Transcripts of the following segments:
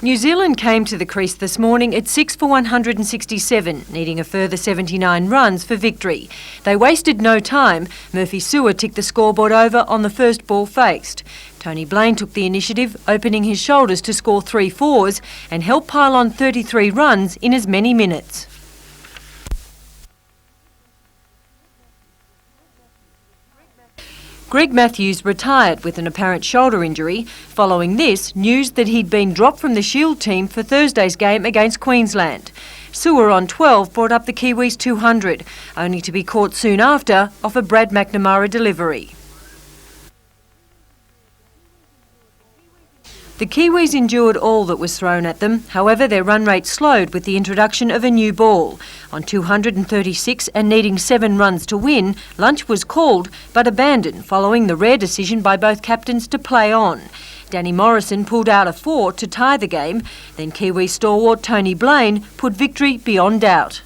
New Zealand came to the crease this morning at 6 for 167, needing a further 79 runs for victory. They wasted no time. Murphy Sewer ticked the scoreboard over on the first ball faced. Tony Blaine took the initiative, opening his shoulders to score 3 fours and helped pile on 33 runs in as many minutes. Greg Matthews retired with an apparent shoulder injury. Following this, news that he'd been dropped from the Shield team for Thursday's game against Queensland. Sewer on 12 brought up the Kiwis 200, only to be caught soon after off a Brad McNamara delivery. The Kiwis endured all that was thrown at them. However, their run rate slowed with the introduction of a new ball. On 236 and needing 7 runs to win, lunch was called but abandoned following the rare decision by both captains to play on. Danny Morrison pulled out a 4 to tie the game. Then Kiwi stalwart Tony Blaine put victory beyond doubt.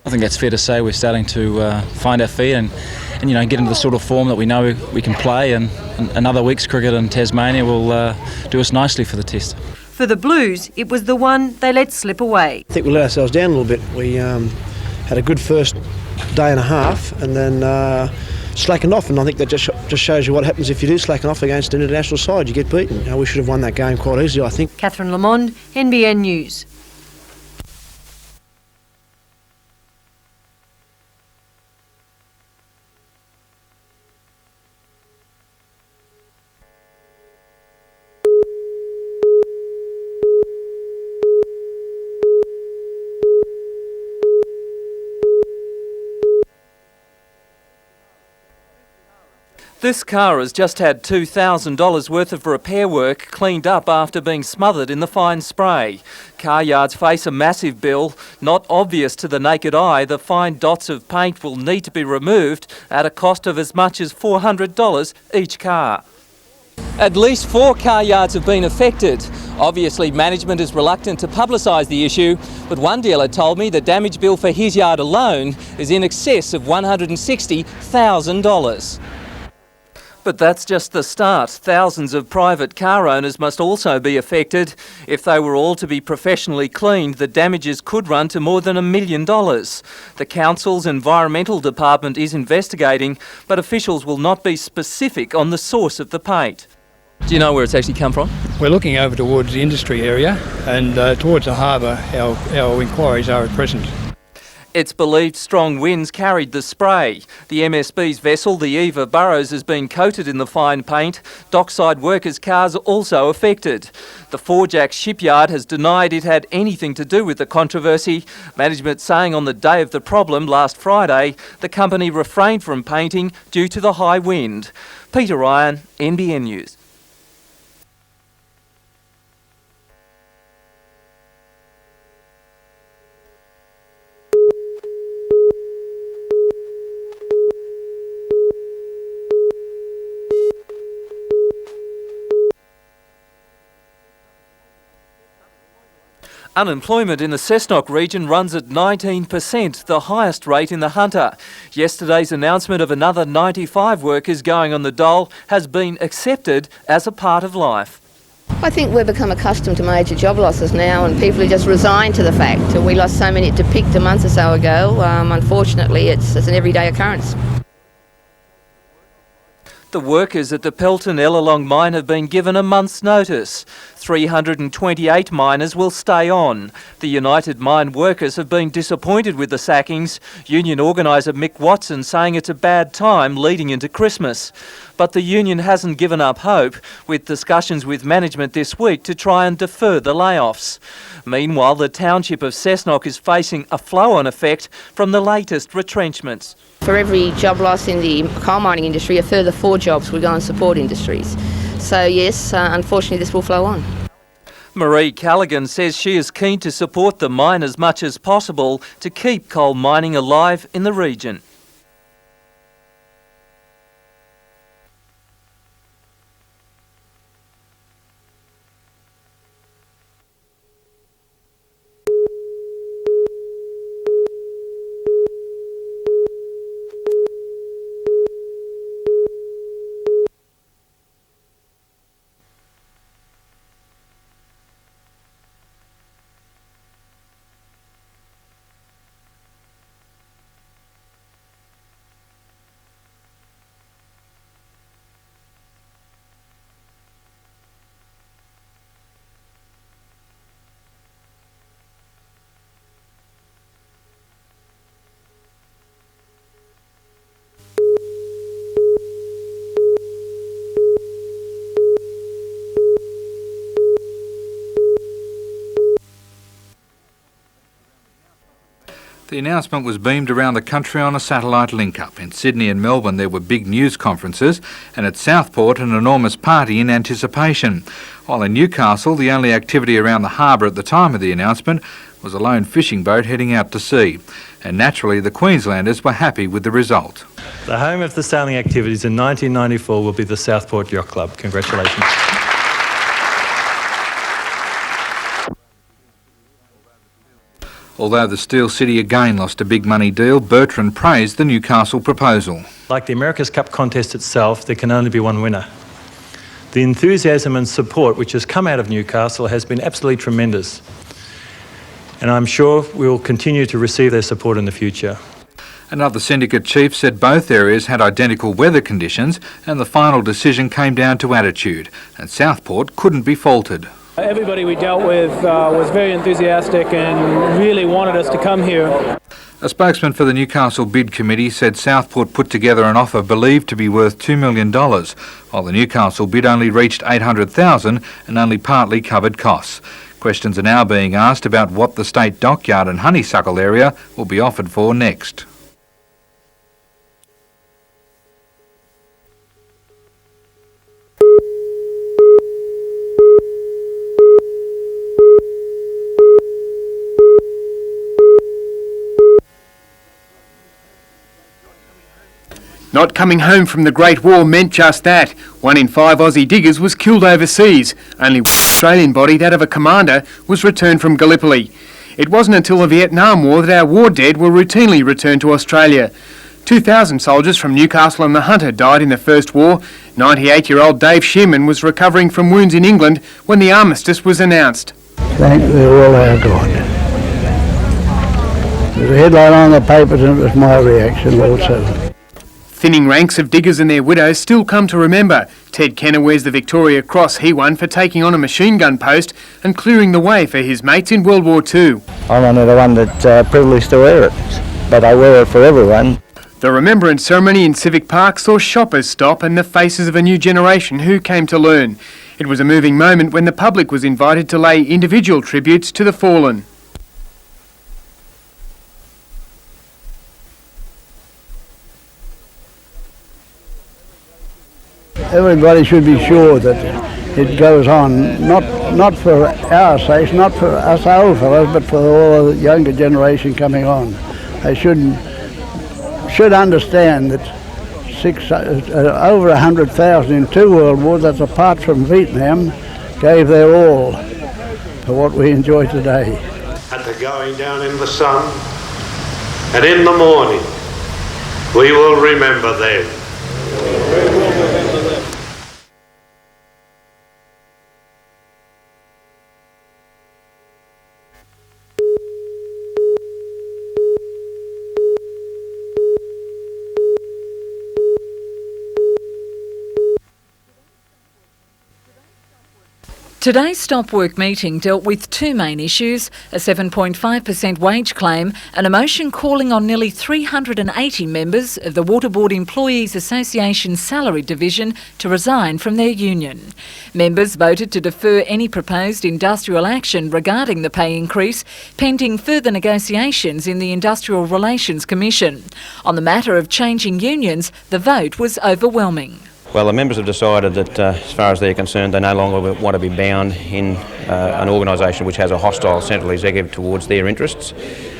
I think that's fair to say. We're starting to find our feet and get into the sort of form that we know we can play, and another week's cricket in Tasmania will do us nicely for the test. For the Blues, it was the one they let slip away. I think we let ourselves down a little bit. We had a good first day and a half and then slackened off, and I think that just shows you what happens if you do slacken off against an international side. You get beaten. We should have won that game quite easily, I think. Catherine Lamond, NBN News. This car has just had $2,000 worth of repair work cleaned up after being smothered in the fine spray. Car yards face a massive bill. Not obvious to the naked eye, the fine dots of paint will need to be removed at a cost of as much as $400 each car. At least 4 car yards have been affected. Obviously, management is reluctant to publicise the issue, but one dealer told me the damage bill for his yard alone is in excess of $160,000. But that's just the start. Thousands of private car owners must also be affected. If they were all to be professionally cleaned, the damages could run to more than $1 million. The council's environmental department is investigating, but officials will not be specific on the source of the paint. Do you know where it's actually come from? We're looking over towards the industry area and towards the harbour. Our inquiries are at present. It's believed strong winds carried the spray. The MSB's vessel, the Eva Burrows, has been coated in the fine paint. Dockside workers' cars are also affected. The Four Jacks shipyard has denied it had anything to do with the controversy. Management saying on the day of the problem last Friday, the company refrained from painting due to the high wind. Peter Ryan, NBN News. Unemployment in the Cessnock region runs at 19%, the highest rate in the Hunter. Yesterday's announcement of another 95 workers going on the dole has been accepted as a part of life. I think we've become accustomed to major job losses now, and people are just resigned to the fact. We lost so many at Depict a month or so ago. Unfortunately, it's an everyday occurrence. The workers at the Pelton Ellalong mine have been given a month's notice. 328 miners will stay on. The United Mine Workers have been disappointed with the sackings. Union organiser Mick Watson saying it's a bad time leading into Christmas. But the union hasn't given up hope, with discussions with management this week to try and defer the layoffs. Meanwhile, the township of Cessnock is facing a flow-on effect from the latest retrenchments. For every job loss in the coal mining industry, a further 4 jobs will go on support industries. So yes, unfortunately this will flow on. Marie Callaghan says she is keen to support the mine as much as possible to keep coal mining alive in the region. The announcement was beamed around the country on a satellite link-up. In Sydney and Melbourne there were big news conferences, and at Southport an enormous party in anticipation. While in Newcastle the only activity around the harbour at the time of the announcement was a lone fishing boat heading out to sea. And naturally the Queenslanders were happy with the result. The home of the sailing activities in 1994 will be the Southport Yacht Club. Congratulations. Although the Steel City again lost a big money deal, Bertrand praised the Newcastle proposal. Like the America's Cup contest itself, there can only be one winner. The enthusiasm and support which has come out of Newcastle has been absolutely tremendous. And I'm sure we will continue to receive their support in the future. Another syndicate chief said both areas had identical weather conditions and the final decision came down to attitude, and Southport couldn't be faulted. Everybody we dealt with was very enthusiastic and really wanted us to come here. A spokesman for the Newcastle Bid Committee said Southport put together an offer believed to be worth $2 million, while the Newcastle bid only reached $800,000 and only partly covered costs. Questions are now being asked about what the State Dockyard and Honeysuckle area will be offered for next. Not coming home from the Great War meant just that. 1 in 5 Aussie diggers was killed overseas. Only one Australian body, that of a commander, was returned from Gallipoli. It wasn't until the Vietnam War that our war dead were routinely returned to Australia. 2,000 soldiers from Newcastle and the Hunter died in the First War. 98-year-old Dave Shearman was recovering from wounds in England when the armistice was announced. Thank the all our God. There's a headline on the papers and it was my reaction also. Thinning ranks of diggers and their widows still come to remember. Ted Kenner wears the Victoria Cross he won for taking on a machine gun post and clearing the way for his mates in World War II. I'm only the one that's privileged to wear it, but I wear it for everyone. The remembrance ceremony in Civic Park saw shoppers stop and the faces of a new generation who came to learn. It was a moving moment when the public was invited to lay individual tributes to the fallen. Everybody should be sure that it goes on, not for our sakes, not for us old fellows, but for all the younger generation coming on. They should understand that over 100,000 in 2 world wars, that's apart from Vietnam, gave their all for what we enjoy today. At the going down in the sun, and in the morning, we will remember them. Today's Stop Work meeting dealt with 2 main issues, a 7.5% wage claim and a motion calling on nearly 380 members of the Waterboard Employees Association Salary Division to resign from their union. Members voted to defer any proposed industrial action regarding the pay increase, pending further negotiations in the Industrial Relations Commission. On the matter of changing unions, the vote was overwhelming. Well, the members have decided that, as far as they're concerned, they no longer want to be bound in an organisation which has a hostile central executive towards their interests,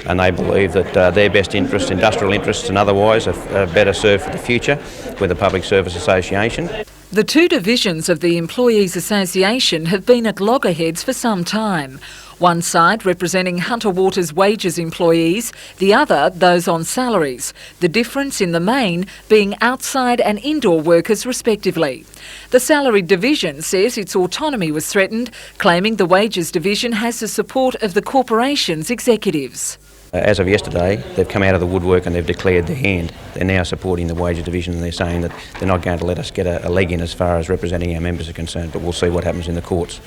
and they believe that their best interests, industrial interests and otherwise, are better served for the future with the Public Service Association. The 2 divisions of the Employees Association have been at loggerheads for some time. One side representing Hunter Water's wages employees, the other those on salaries, the difference in the main being outside and indoor workers respectively. The salary division says its autonomy was threatened, claiming the wages division has the support of the corporation's executives. As of yesterday, they've come out of the woodwork and they've declared their hand. They're now supporting the wages division and they're saying that they're not going to let us get a leg in as far as representing our members are concerned, but we'll see what happens in the courts.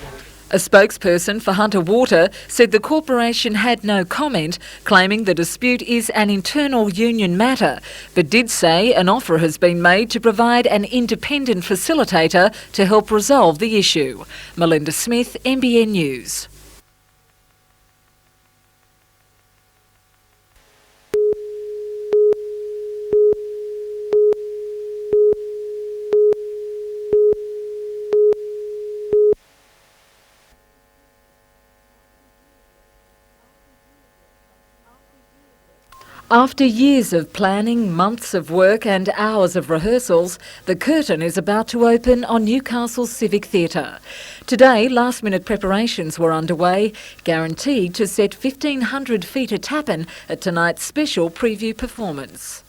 A spokesperson for Hunter Water said the corporation had no comment, claiming the dispute is an internal union matter, but did say an offer has been made to provide an independent facilitator to help resolve the issue. Melinda Smith, NBN News. After years of planning, months of work and hours of rehearsals, the curtain is about to open on Newcastle's Civic Theatre. Today, last-minute preparations were underway, guaranteed to set 1,500 feet a tappin at tonight's special preview performance.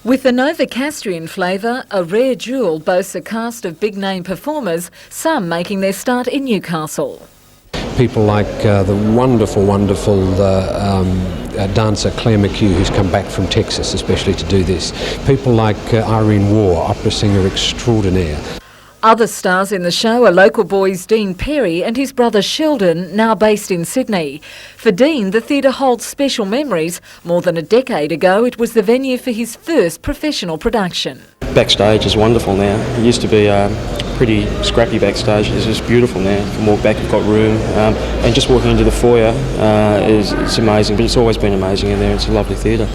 With the Novocastrian flavour, a rare jewel boasts a cast of big-name performers, some making their start in Newcastle. People like the wonderful dancer Claire McHugh, who's come back from Texas especially to do this. People like Irene Waugh, opera singer extraordinaire. Other stars in the show are local boys Dean Perry and his brother Sheldon, now based in Sydney. For Dean, the theatre holds special memories. More than a decade ago, it was the venue for his first professional production. Backstage is wonderful now. It used to be pretty scrappy backstage. It's just beautiful now. You can walk back, you've got room, and just walking into the foyer it's amazing. But it's always been amazing in there. It's a lovely theatre.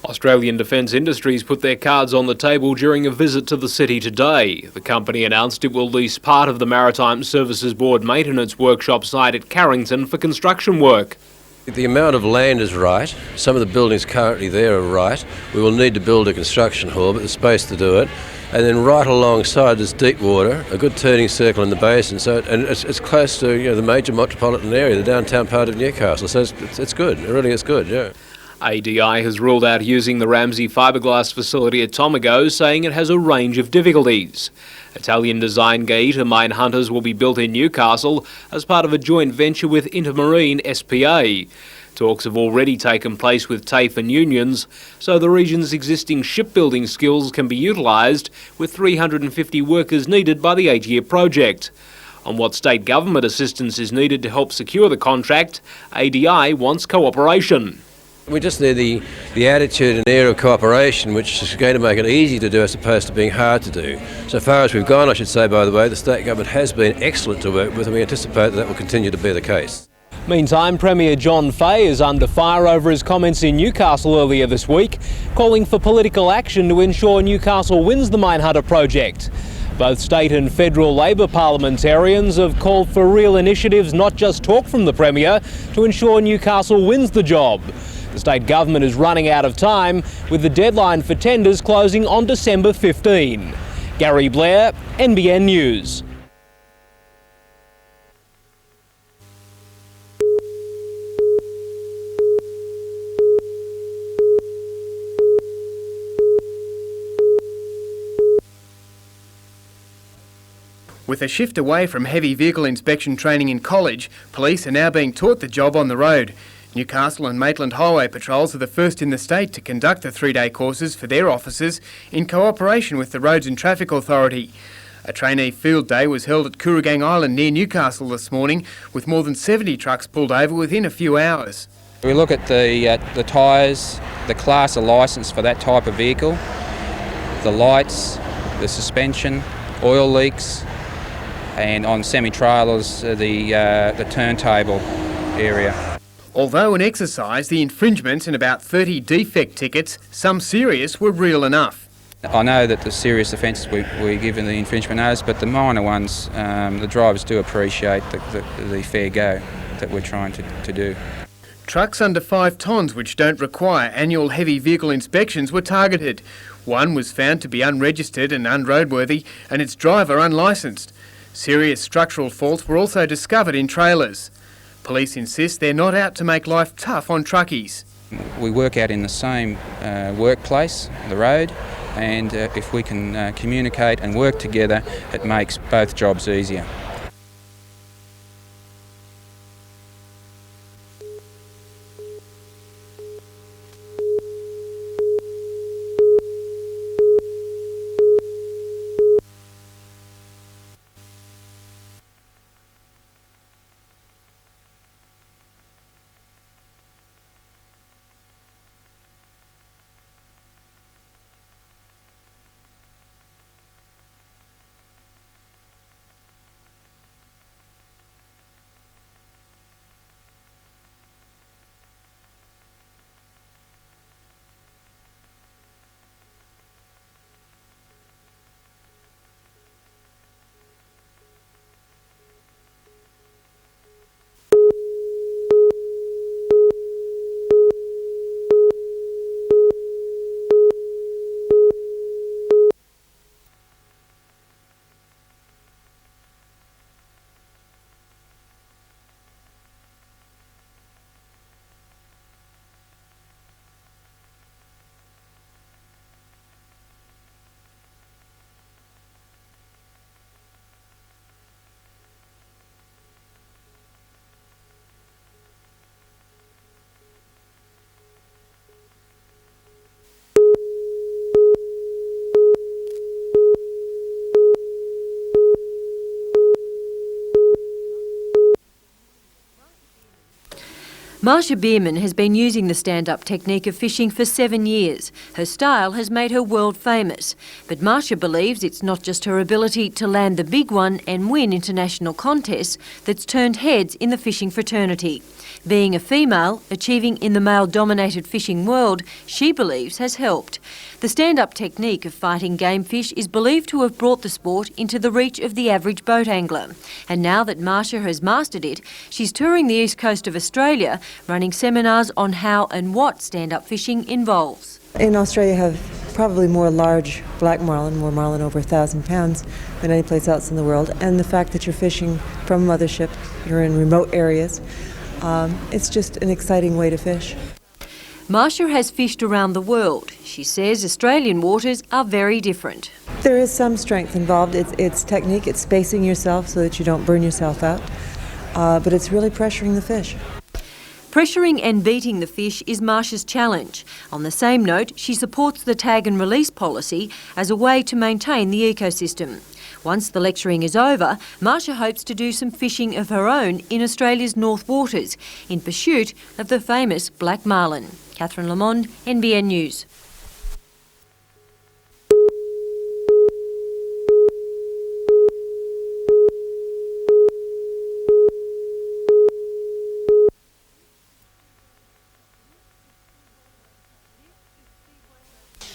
Australian Defence Industries put their cards on the table during a visit to the city today. The company announced it will lease part of the Maritime Services Board maintenance workshop site at Carrington for construction work. The amount of land is right. Some of the buildings currently there are right. We will need to build a construction hall, but there's space to do it. And then right alongside is deep water, a good turning circle in the basin. And it's close to the major metropolitan area, the downtown part of Newcastle. So it's good. It really is good. Yeah. ADI has ruled out using the Ramsey fiberglass facility at Tomago, saying it has a range of difficulties. Italian design gator Mine Hunters will be built in Newcastle as part of a joint venture with Intermarine SPA. Talks have already taken place with TAFE and unions, so the region's existing shipbuilding skills can be utilised, with 350 workers needed by the 8-year project. On what state government assistance is needed to help secure the contract, ADI wants cooperation. We just need the attitude and air of cooperation, which is going to make it easy to do as opposed to being hard to do. So far as we've gone, I should say, by the way, the state government has been excellent to work with, and we anticipate that will continue to be the case. Meantime, Premier John Fahey is under fire over his comments in Newcastle earlier this week, calling for political action to ensure Newcastle wins the Minehunter project. Both state and federal Labor parliamentarians have called for real initiatives, not just talk from the Premier, to ensure Newcastle wins the job. The state government is running out of time, with the deadline for tenders closing on December 15. Gary Blair, NBN News. With a shift away from heavy vehicle inspection training in college, police are now being taught the job on the road. Newcastle and Maitland Highway Patrols are the first in the state to conduct the 3-day courses for their officers in cooperation with the Roads and Traffic Authority. A trainee field day was held at Kooragang Island near Newcastle this morning, with more than 70 trucks pulled over within a few hours. We look at the tyres, the class of licence for that type of vehicle, the lights, the suspension, oil leaks, and on semi-trailers, the turntable area. Although an exercise, the infringements and about 30 defect tickets, some serious, were real enough. I know that the serious offences we're given the infringement notice, but the minor ones, the drivers do appreciate the fair go that we're trying to do. Trucks under 5 tonnes which don't require annual heavy vehicle inspections were targeted. One was found to be unregistered and unroadworthy, and its driver unlicensed. Serious structural faults were also discovered in trailers. Police insist they're not out to make life tough on truckies. We work out in the same workplace, the road, and if we can communicate and work together, it makes both jobs easier. Marsha Bierman has been using the stand-up technique of fishing for 7 years. Her style has made her world famous. But Marsha believes it's not just her ability to land the big one and win international contests that's turned heads in the fishing fraternity. Being a female, achieving in the male-dominated fishing world, she believes has helped. The stand-up technique of fighting game fish is believed to have brought the sport into the reach of the average boat angler. And now that Marsha has mastered it, she's touring the east coast of Australia, running seminars on how and what stand-up fishing involves. In Australia have probably more large black marlin, more marlin over 1,000 pounds than any place else in the world. And the fact that you're fishing from a mothership, you're in remote areas, it's just an exciting way to fish. Marsha has fished around the world. She says Australian waters are very different. There is some strength involved. It's technique, it's spacing yourself so that you don't burn yourself out, but it's really pressuring the fish. Pressuring and beating the fish is Marsha's challenge. On the same note, she supports the tag and release policy as a way to maintain the ecosystem. Once the lecturing is over, Marsha hopes to do some fishing of her own in Australia's North Waters in pursuit of the famous black marlin. Catherine Lamond, NBN News.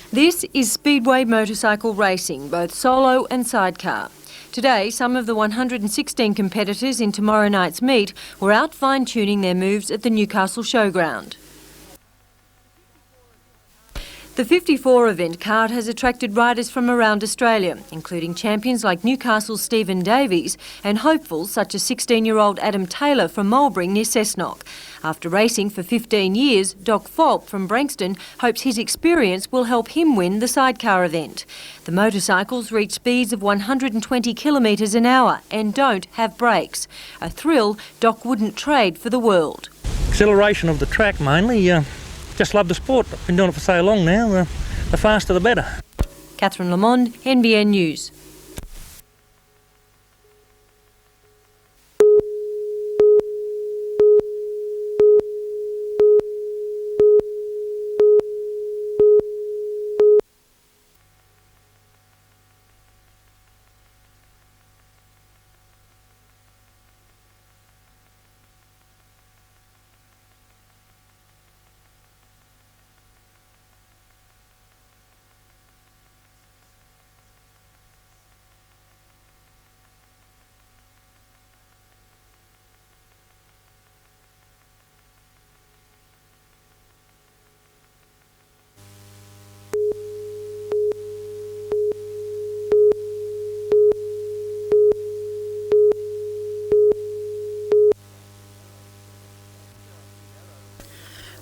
This is Speedway motorcycle racing, both solo and sidecar. Today, some of the 116 competitors in tomorrow night's meet were out fine-tuning their moves at the Newcastle Showground. The 54 event card has attracted riders from around Australia, including champions like Newcastle's Stephen Davies and hopefuls such as 16-year-old Adam Taylor from Mulbring near Cessnock. After racing for 15 years, Doc Fulp from Branxton hopes his experience will help him win the sidecar event. The motorcycles reach speeds of 120 kilometres an hour and don't have brakes. A thrill Doc wouldn't trade for the world. Acceleration of the track mainly. Just love the sport. I've been doing it for so long now. The faster the better. Catherine Lamond, NBN News.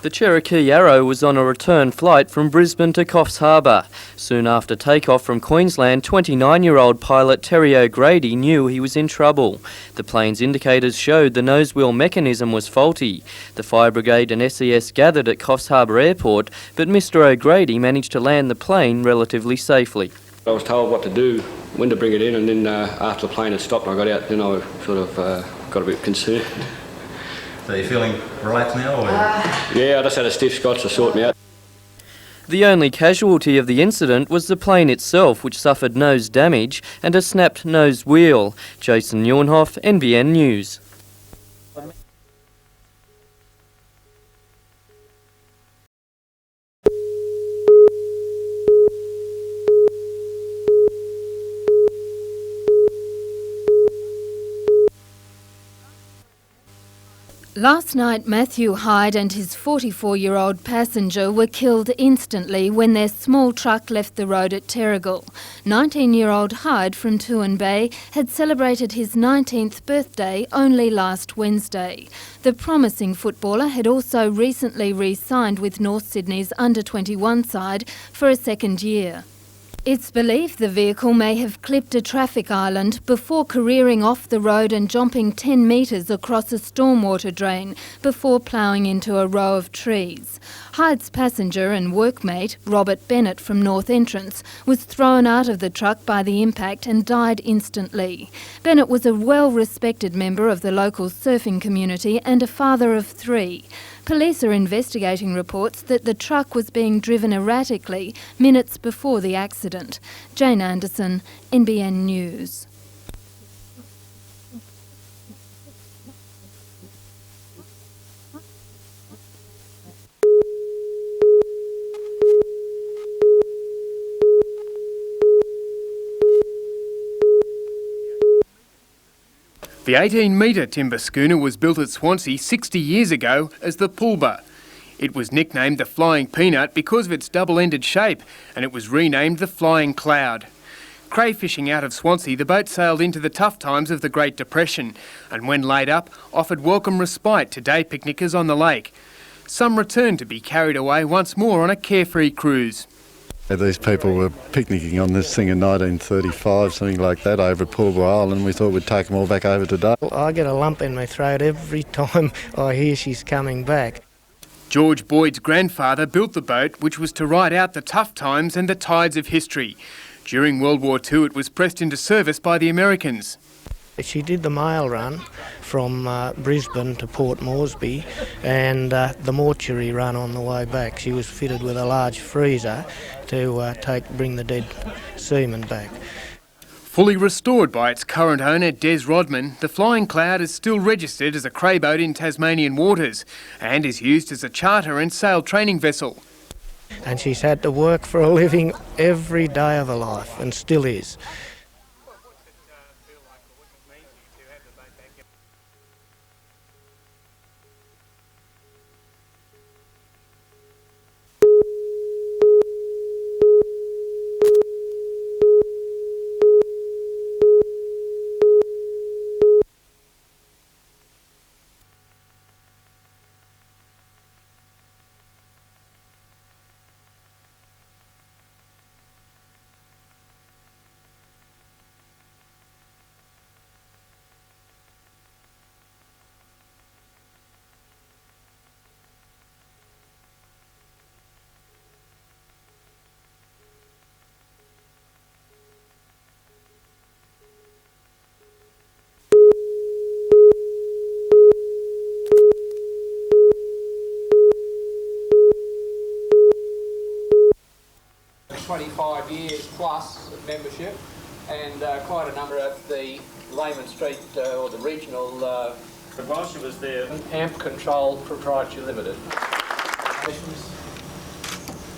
The Cherokee Arrow was on a return flight from Brisbane to Coffs Harbour. Soon after takeoff from Queensland, 29-year-old pilot Terry O'Grady knew he was in trouble. The plane's indicators showed the nose wheel mechanism was faulty. The fire brigade and SES gathered at Coffs Harbour Airport, but Mr O'Grady managed to land the plane relatively safely. I was told what to do, when to bring it in, and then after the plane had stopped and I got out, then I sort of got a bit concerned. So you're feeling relaxed now? Or? Yeah, I just had a stiff scotch to sort me out. The only casualty of the incident was the plane itself, which suffered nose damage and a snapped nose wheel. Jason Neuenhoff, NBN News. Last night, Matthew Hyde and his 44-year-old passenger were killed instantly when their small truck left the road at Terrigal. 19-year-old Hyde from Tuan Bay had celebrated his 19th birthday only last Wednesday. The promising footballer had also recently re-signed with North Sydney's under-21 side for a second year. It's believed the vehicle may have clipped a traffic island before careering off the road and jumping 10 metres across a stormwater drain before ploughing into a row of trees. Hyde's passenger and workmate, Robert Bennett from North Entrance, was thrown out of the truck by the impact and died instantly. Bennett was a well-respected member of the local surfing community and a father of 3. Police are investigating reports that the truck was being driven erratically minutes before the accident. Jane Anderson, NBN News. The 18-metre timber schooner was built at Swansea 60 years ago as the Pulba. It was nicknamed the Flying Peanut because of its double-ended shape, and it was renamed the Flying Cloud. Crayfishing out of Swansea, the boat sailed into the tough times of the Great Depression, and when laid up, offered welcome respite to day picnickers on the lake. Some returned to be carried away once more on a carefree cruise. These people were picnicking on this thing in 1935, something like that, over at Pulba Island. We thought we'd take them all back over today. I get a lump in my throat every time I hear she's coming back. George Boyd's grandfather built the boat, which was to ride out the tough times and the tides of history. During World War II, it was pressed into service by the Americans. She did the mail run from Brisbane to Port Moresby and the mortuary run on the way back. She was fitted with a large freezer to bring the dead seamen back. Fully restored by its current owner, Des Rodman, the Flying Cloud is still registered as a crayboat in Tasmanian waters and is used as a charter and sail training vessel. And she's had to work for a living every day of her life and still is. Years plus of membership, and quite a number of the Lehman Street or the regional while she was there, AMP Control Proprietary Limited.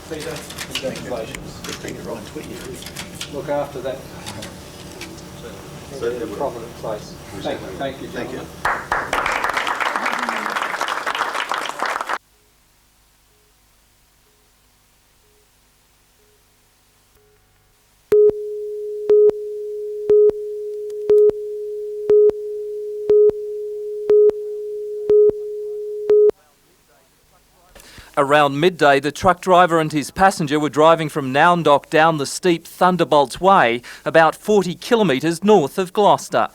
Congratulations. Look after that. In a prominent place. Thank you. Thank you. Around midday, the truck driver and his passenger were driving from Nowndock down the steep Thunderbolts Way, about 40 kilometres north of Gloucester.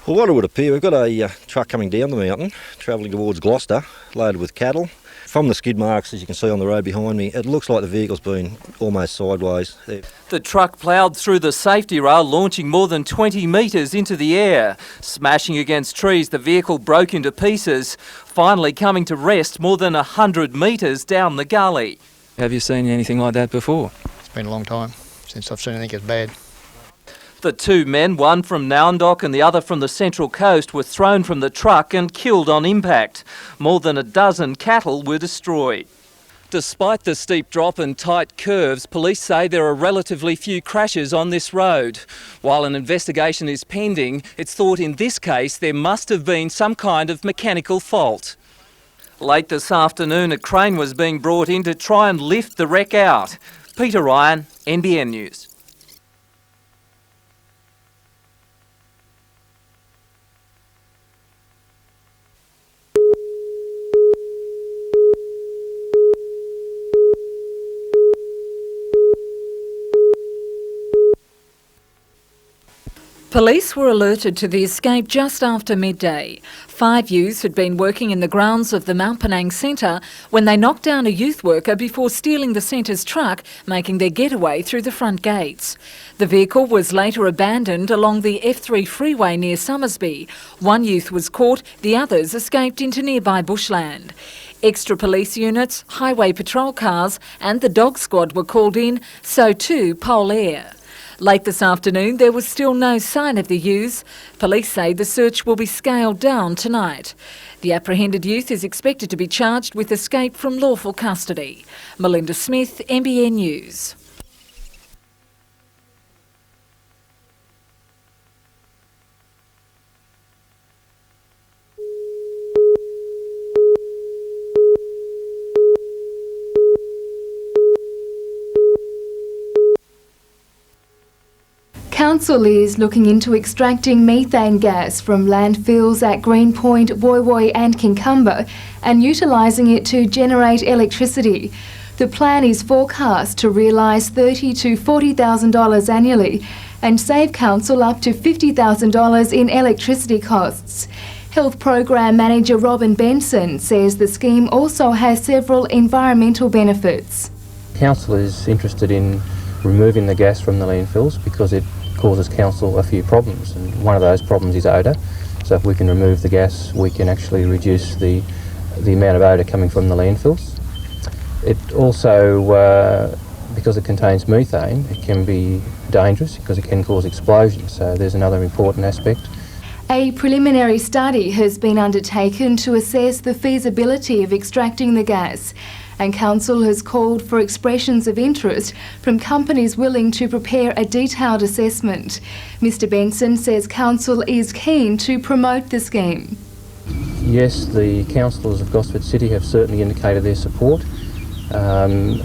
Well, what it would appear, we've got a truck coming down the mountain, travelling towards Gloucester, loaded with cattle. From the skid marks, as you can see on the road behind me, it looks like the vehicle's been almost sideways there. The truck ploughed through the safety rail, launching more than 20 metres into the air. Smashing against trees, the vehicle broke into pieces, finally coming to rest more than 100 metres down the gully. Have you seen anything like that before? It's been a long time since I've seen anything as bad. The two men, one from Nowndock and the other from the Central Coast, were thrown from the truck and killed on impact. More than a dozen cattle were destroyed. Despite the steep drop and tight curves, police say there are relatively few crashes on this road. While an investigation is pending, it's thought in this case there must have been some kind of mechanical fault. Late this afternoon, a crane was being brought in to try and lift the wreck out. Peter Ryan, NBN News. Police were alerted to the escape just after midday. 5 youths had been working in the grounds of the Mount Penang Centre when they knocked down a youth worker before stealing the centre's truck, making their getaway through the front gates. The vehicle was later abandoned along the F3 freeway near Summersby. One youth was caught, the others escaped into nearby bushland. Extra police units, highway patrol cars and the dog squad were called in, so too Pole Air. Late this afternoon, there was still no sign of the youths. Police say the search will be scaled down tonight. The apprehended youth is expected to be charged with escape from lawful custody. Melinda Smith, NBN News. Council is looking into extracting methane gas from landfills at Greenpoint, Woy Woy and Kincumber and utilising it to generate electricity. The plan is forecast to realise $30,000 to $40,000 annually and save council up to $50,000 in electricity costs. Health Program Manager Robin Benson says the scheme also has several environmental benefits. Council is interested in removing the gas from the landfills because it causes council a few problems, and one of those problems is odour. So if we can remove the gas, we can actually reduce the amount of odour coming from the landfills. It also, because it contains methane, it can be dangerous because it can cause explosions, so there's another important aspect. A preliminary study has been undertaken to assess the feasibility of extracting the gas, and Council has called for expressions of interest from companies willing to prepare a detailed assessment. Mr Benson says Council is keen to promote the scheme. Yes, the councillors of Gosford City have certainly indicated their support, and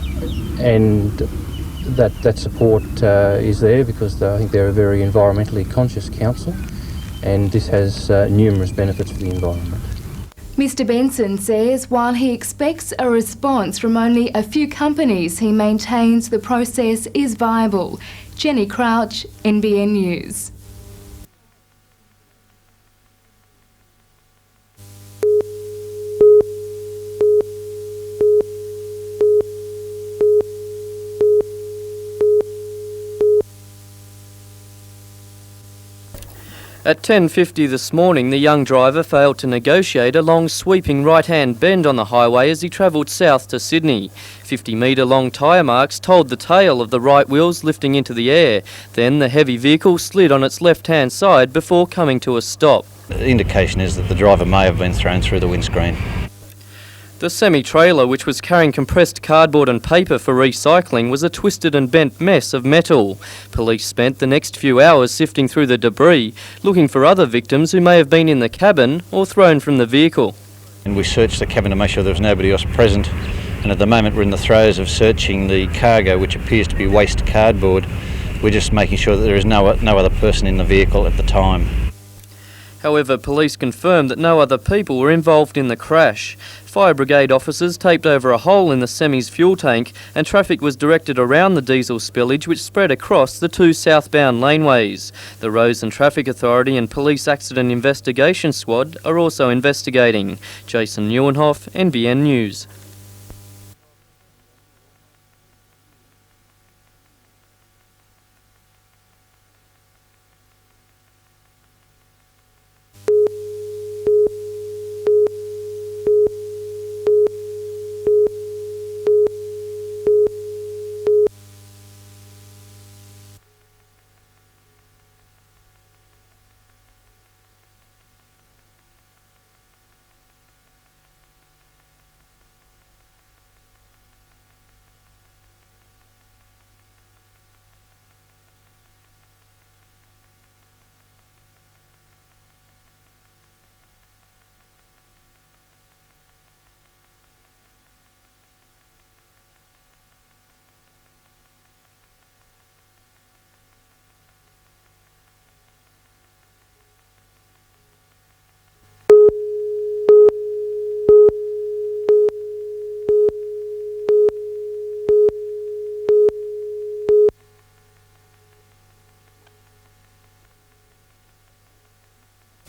that support is there because I think they're a very environmentally conscious council, and this has numerous benefits for the environment. Mr Benson says while he expects a response from only a few companies, he maintains the process is viable. Jenny Crouch, NBN News. At 10:50 this morning, the young driver failed to negotiate a long sweeping right-hand bend on the highway as he travelled south to Sydney. 50-metre long tyre marks told the tail of the right wheels lifting into the air. Then the heavy vehicle slid on its left-hand side before coming to a stop. The indication is that the driver may have been thrown through the windscreen. The semi-trailer, which was carrying compressed cardboard and paper for recycling, was a twisted and bent mess of metal. Police spent the next few hours sifting through the debris, looking for other victims who may have been in the cabin or thrown from the vehicle. And we searched the cabin to make sure there was nobody else present, and at the moment we're in the throes of searching the cargo, which appears to be waste cardboard. We're just making sure that there is no other person in the vehicle at the time. However, police confirmed that no other people were involved in the crash. Fire brigade officers taped over a hole in the semi's fuel tank and traffic was directed around the diesel spillage which spread across the two southbound laneways. The Roads and Traffic Authority and Police Accident Investigation Squad are also investigating. Jason Neuenhoff, NBN News.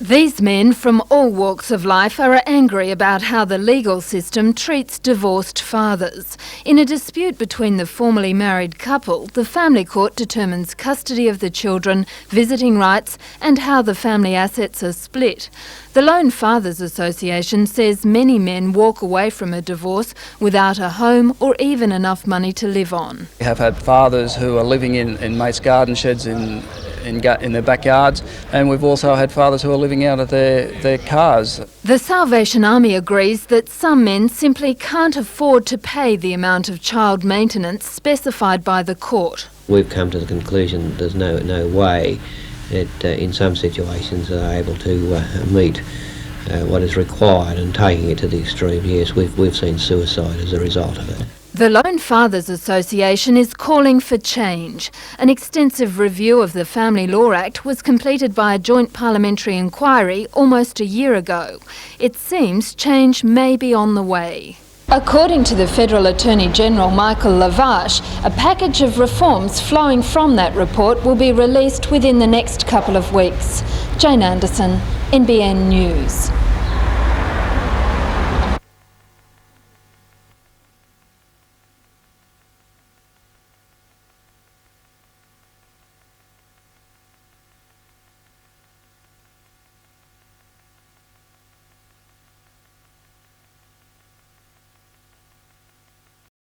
These men from all walks of life are angry about how the legal system treats divorced fathers. In a dispute between the formerly married couple, the family court determines custody of the children, visiting rights and how the family assets are split. The Lone Fathers Association says many men walk away from a divorce without a home or even enough money to live on. We have had fathers who are living in mates' garden sheds in their backyards, and we've also had fathers who are living out of their cars. The Salvation Army agrees that some men simply can't afford to pay the amount of child maintenance specified by the court. We've come to the conclusion there's no way that in some situations they're able to meet what is required, and taking it to the extreme, yes, we've seen suicide as a result of it. The Lone Fathers Association is calling for change. An extensive review of the Family Law Act was completed by a joint parliamentary inquiry almost a year ago. It seems change may be on the way. According to the Federal Attorney-General Michael Lavache, a package of reforms flowing from that report will be released within the next couple of weeks. Jane Anderson, NBN News.